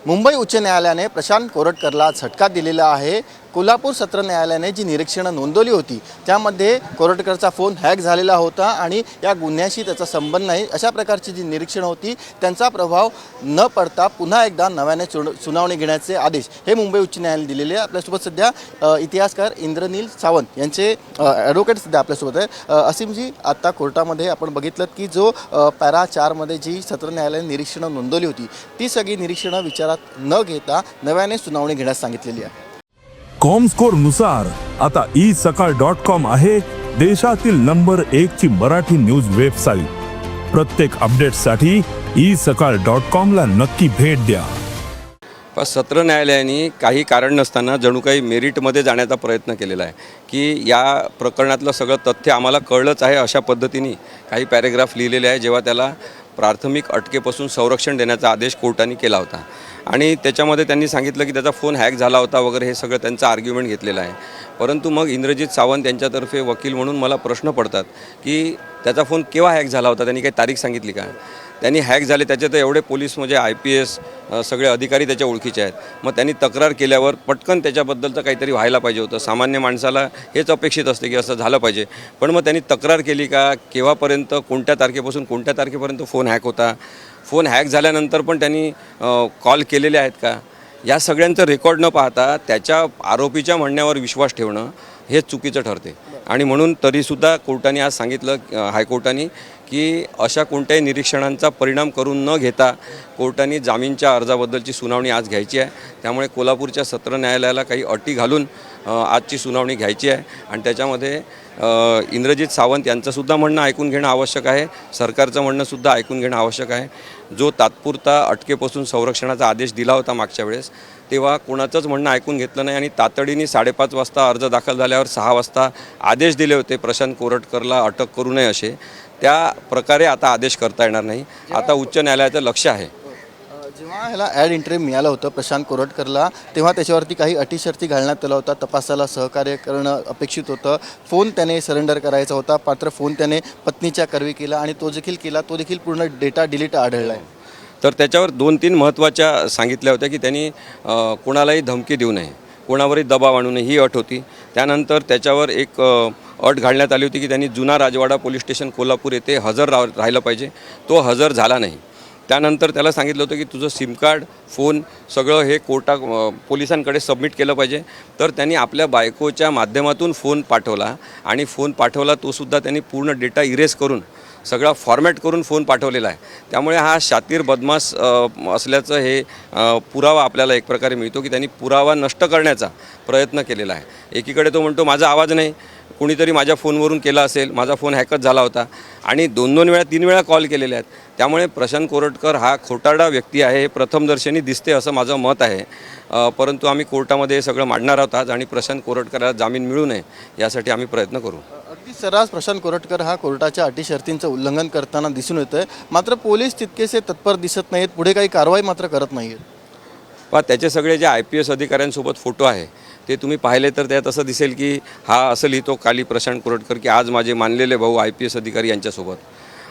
मुंबई उच्च न्यायालयाने प्रशांत कोरटकरला झटका दिलेला आहे। कोल्हापूर सत्र न्यायालयाने जी निरीक्षणं नोंदवली होती त्यामध्ये कोरटकरचा फोन हॅक झालेला होता आणि या गुन्ह्याशी त्याचा संबंध नाही अशा प्रकारची जी निरीक्षणं होती त्यांचा प्रभाव न पडता पुन्हा एकदा नव्याने सुनावणी घेण्याचे आदेश हे मुंबई उच्च न्यायालयाने दिलेले आहे। आपल्यासोबत सध्या इतिहासकार इंद्रनील सावंत यांचे ॲडव्होकेट सध्या आपल्यासोबत आहे। असीमजी, आता कोर्टामध्ये आपण बघितलं की जो पॅरा 4 मध्ये जी सत्र न्यायालयाने निरीक्षणं नोंदवली होती ती सगळी निरीक्षणं विचारात न घेता नव्याने सुनावणी घेण्यास सांगितलेली आहे। कॉमस्कोर नुसार आता isakal.com आहे देशातील नंबर 1 ची मराठी न्यूज वेबसाईट। प्रत्येक अपडेटसाठी isakal.com ला नक्की भेट द्या। पण सत्र न्यायालयाने काही कारण नसताना जणू काही मेरिटमध्ये जाण्याचा प्रयत्न केलेला आहे की या प्रकरणातलं सगळं तथ्य आम्हाला कळलंच आहे अशा पद्धतीने काही पॅरेग्राफ लिहिलेले आहे, जेव्हा त्याला प्राथमिक अटकेपासून संरक्षण देण्याचा आदेश कोर्टाने केला होता आणि त्याच्यामध्ये त्यांनी सांगितलं की त्याचा फोन हॅक झाला होता वगैरे, हे सगळं त्यांचं आर्ग्युमेंट घेतलेलं आहे। परंतु मग इंद्रजित सावंत यांच्यातर्फे वकील म्हणून मला प्रश्न पडतात की त्याचा फोन केव्हा हॅक झाला होता, त्यांनी काही तारीख सांगितली का? त्यांनी हॅक झाले त्याच्यात एवढे पोलीस म्हणजे IPS सगळे अधिकारी त्याच्या ओळखीचे आहेत, मग त्यांनी तक्रार केल्यावर पटकन त्याच्याबद्दलचं काहीतरी व्हायला पाहिजे होतं। सामान्य माणसाला हेच अपेक्षित असते की असं झालं पाहिजे, पण मग त्यांनी तक्रार केली का? केव्हापर्यंत, कोणत्या तारखेपासून कोणत्या तारखेपर्यंत फोन हॅक होता? फोन हॅक झाल्यानंतर पण त्यांनी कॉल केलेले आहेत का? या सगळ्यांचं रेकॉर्ड न पाहता त्याच्या आरोपीच्या म्हणण्यावर विश्वास ठेवणं हे चुकीचं ठरते आणि म्हणून तरीसुद्धा कोर्टाने आज सांगितलं, हायकोर्टाने, की अशा कोणत्याही निरीक्षणांचा परिणाम करून न घेता कोर्टाने जामीनच्या अर्जाबद्दलची सुनावणी आज घ्यायची आहे। त्यामुळे कोल्हापूरच्या सत्र न्यायालयाला काही अटी घालून आजची सुनावणी घ्यायची आहे आणि त्याच्यामध्ये इंद्रजित सावंत यांचंसुद्धा म्हणणं ऐकून घेणं आवश्यक आहे, सरकारचं म्हणणंसुद्धा ऐकून घेणं आवश्यक आहे। जो तात्पुरता अटकेपासून संरक्षणाचा आदेश दिला होता मागच्या वेळेस, तेव्हा कोणाचंच म्हणणं ऐकून घेतलं नाही आणि तातडीने 5:30 वाजता अर्ज दाखल झाल्यावर 6 वाजता आदेश दिले होते प्रशांत कोरटकरला अटक करू नये असे। त्या प्रकारे आता आदेश करता येणार नाही। आता उच्च न्यायालयाचं लक्ष आहे। जेव्हा ह्याला ॲड इंटरिम मिळालं होतं प्रशांत कोरटकरला, तेव्हा त्याच्यावरती काही अटी शर्ती घालण्यात आला होता। तपासाला सहकार्य करणं अपेक्षित होतं, फोन त्याने सरेंडर करायचा होता, मात्र फोन त्याने पत्नीच्या करवी केला आणि तो देखील केला, तो देखील पूर्ण डेटा डिलीट आढळला आहे। तर त्याच्यावर 2-3 महत्त्वाच्या सांगितल्या होत्या की त्यांनी कोणालाही धमकी देऊ नये, कोणावरही दबाव आणू नये, ही अट होती। त्यानंतर त्याच्यावर एक अट घालण्यात आली होती की त्यांनी जुना राजवाडा पोलीस स्टेशन कोल्हापूर येथे हजर राहिलं पाहिजे, तो हजर झाला नाही। त्यानंतर त्याला सांगितलं होतं की तुझं सिम कार्ड, फोन सगळं हे पोलिसांकडे सबमिट केलं पाहिजे। तर त्यांनी आपल्या बायकोच्या माध्यमातून फोन पाठवला आणि फोन पाठवला तोसुद्धा त्यांनी पूर्ण डेटा इरेज करून सगळा फॉर्मॅट करून फोन पाठवलेला आहे। त्यामुळे हा शातीर बदमाश असल्याचं हे पुरावा आपल्याला एक प्रकारे मिळतो की त्यांनी पुरावा नष्ट करण्याचा प्रयत्न केलेला आहे। एकीकडे तो म्हणतो माझा आवाज नाही, कुणीतरी माझ्या फोनवरून केला असेल, माझा फोन हॅकच झाला होता आणि 2-2 वेळा 3 वेळा कॉल केलेले आहेत। त्यामुळे प्रशांत कोरटकर हा खोटारडा व्यक्ती आहे हे प्रथमदर्शनी दिसते असं माझं मत आहे। परंतु आम्ही कोर्टामध्ये हे सगळं मांडणार आहोत आज आणि प्रशांत कोरटकरला जामीन मिळू नये यासाठी आम्ही प्रयत्न करू। अगदी सर्रास प्रशांत कोरटकर हा कोर्टाच्या अटी शर्तींचं उल्लंघन करताना दिसून येतं आहे, मात्र पोलीस तितकेसे तत्पर दिसत नाहीत, पुढे काही कारवाई मात्र करत नाही आहेत। पहा, त्याचे सगळे जे IPS अधिकाऱ्यांसोबत फोटो आहे ते तुम्ही पाहिले तर त्यात असं दिसेल की हा असं लिहितो खाली प्रशांत कोरटकर की आज माझे मानलेले भाऊ IPS अधिकारी यांच्यासोबत,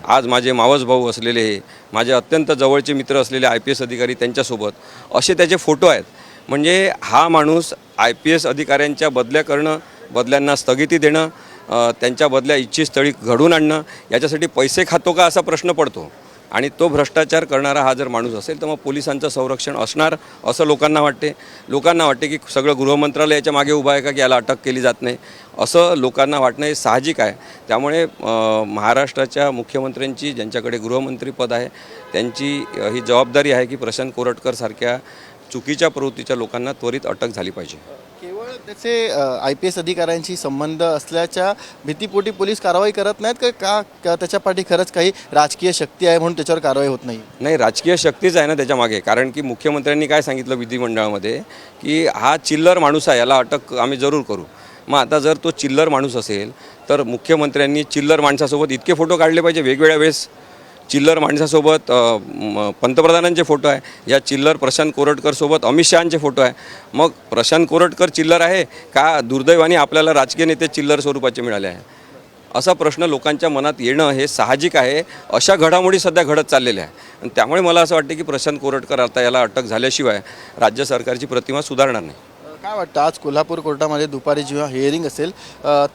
आज माझे मावस भाऊ असलेले, माझे अत्यंत जवळचे मित्र असलेले IPS अधिकारी त्यांच्यासोबत, असे त्याचे फोटो आहेत। म्हणजे हा माणूस IPS अधिकाऱ्यांच्या बदल्या करणं, बदल्यांना स्थगिती देणं, त्यांच्या बदल्या इच्छितस्थळी घडून आणणं, याच्यासाठी पैसे खातो का असा प्रश्न पडतो आणि तो भ्रष्टाचार करणारा हा जर माणूस असेल तर मग पोलिसांचं संरक्षण असणार असं लोकांना वाटते की सगळं गृहमंत्रालयाच्या मागे उभं आहे का की याला अटक केली जात नाही, असं लोकांना वाटणं हे साहजिक आहे। त्यामुळे महाराष्ट्राच्या मुख्यमंत्र्यांची, ज्यांच्याकडे गृहमंत्रीपद आहे, त्यांची ही जबाबदारी आहे की प्रशांत कोरटकरसारख्या चुकीच्या प्रवृत्तीच्या लोकांना त्वरित अटक झाली पाहिजे। केवळ त्याचे IPS अधिकाऱ्यांशी संबंध असल्याच्या भीतीपोटी पोलीस कारवाई करत नाहीत का त्याच्या पाठी खरंच काही राजकीय शक्ती आहे म्हणून त्याच्यावर कारवाई होत नाही? नाही, राजकीय शक्तीच आहे ना त्याच्या मागे। कारण की मुख्यमंत्र्यांनी काय सांगितलं विधिमंडळामध्ये की हा चिल्लर माणूस आहे, याला अटक आम्ही जरूर करू। मग आता जर तो चिल्लर माणूस असेल तर मुख्यमंत्र्यांनी चिल्लर माणसासोबत इतके फोटो काढले पाहिजे वेगवेगळ्या वेळेस? चिल्लर माणसासोबत पंतप्रधानांचे फोटो आहे, या चिल्लर प्रशांत कोरटकरसोबत अमित शहांचे फोटो आहे। मग प्रशांत कोरटकर चिल्लर आहे का दुर्दैवाने आपल्याला राजकीय नेते चिल्लर स्वरूपाचे मिळाले आहे? असा प्रश्न लोकांच्या मनात येणं हे साहजिक आहे. अशा घडामोडी सध्या घडत चाललेल्या आहे आणि त्यामुळे मला असं वाटतं की प्रशांत कोरटकर आता याला अटक झाल्याशिवाय राज्य सरकारची प्रतिमा सुधारणार नाही. काय वाटतं आज कोल्हापूर कोर्टामध्ये दुपारी जेव्हा हिअरिंग असेल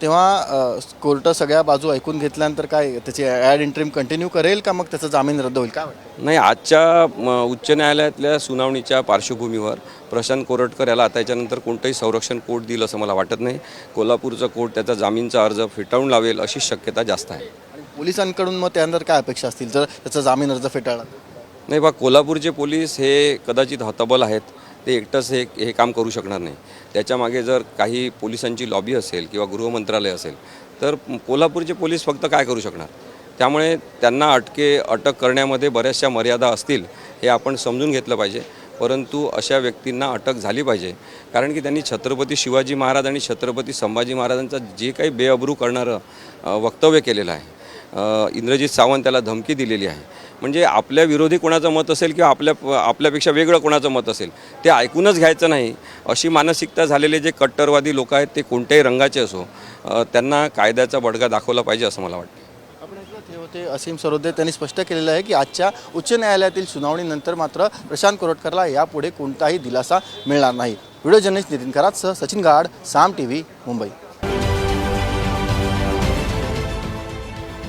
तेव्हा कोर्ट सगळ्या बाजू ऐकून घेतल्यानंतर काय त्याची ॲड इंट्रीम कंटिन्यू करेल का मग त्याचा जामीन रद्द होईल काय वाटतं? नाही, आजच्या उच्च न्यायालयातल्या सुनावणीच्या पार्श्वभूमीवर प्रशांत कोरटकर याला आता याच्यानंतर कोणतंही संरक्षण कोर्ट देईल असं मला वाटत नाही. कोल्हापूरचं कोर्ट त्याचा जामीनचा अर्ज फेटाळून लावेल अशी शक्यता जास्त आहे. आणि पोलिसांकडून मग त्यानंतर काय अपेक्षा असतील जर त्याचा जामीन अर्ज फेटाळला? नाही बा, कोल्हापूरचे पोलीस हे कदाचित हतबल आहेत. ते एकटंच हे काम करू शकणार नाही. त्याच्यामागे जर काही पोलिसांची लॉबी असेल किंवा गृह मंत्रालय असेल तर कोल्हापूरचे पोलीस फक्त काय करू शकणार. त्यामुळे त्यांना अटक करण्यामध्ये बऱ्याचशा मर्यादा असतील हे आपण समजून घेतलं पाहिजे. परंतु अशा व्यक्तींना अटक झाली पाहिजे कारण की त्यांनी छत्रपती शिवाजी महाराज आणि छत्रपती संभाजी महाराजांचं जे काही बेअब्रू करणारं वक्तव्य केलेलं आहे, इंद्रजित सावंत त्याला धमकी दिलेली आहे. म्हणजे आपल्या विरोधी कोणाचं मत असेल किंवा आपल्यापेक्षा वेगळं कोणाचं मत असेल ते ऐकूनच घ्यायचं नाही अशी मानसिकता झालेले जे कट्टरवादी लोक आहेत ते कोणत्याही रंगाचे असो त्यांना कायद्याचा बडगा दाखवला पाहिजे असं मला वाटतं. आपण ऐकलं ते होते असीम सरोदे. त्यांनी स्पष्ट केलेलं आहे की आजच्या उच्च न्यायालयातील सुनावणीनंतर मात्र प्रशांत कोरटकरला यापुढे कोणताही दिलासा मिळणार नाही. व्हिडिओ जर्नलिस्ट नितीन करातसह सचिन गाड, साम TV, मुंबई.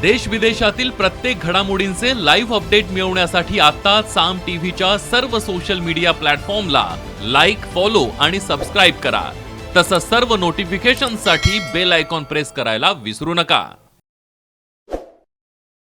देश विदेशातील प्रत्येक घडामोडींचे लाईव्ह अपडेट मिळवण्यासाठी आता साम टीव्हीच्या सर्व सोशल मीडिया प्लॅटफॉर्मला लाईक, फॉलो आणि सबस्क्राईब करा. तसंच सर्व नोटिफिकेशनसाठी बेल आयकॉन प्रेस करायला विसरू नका.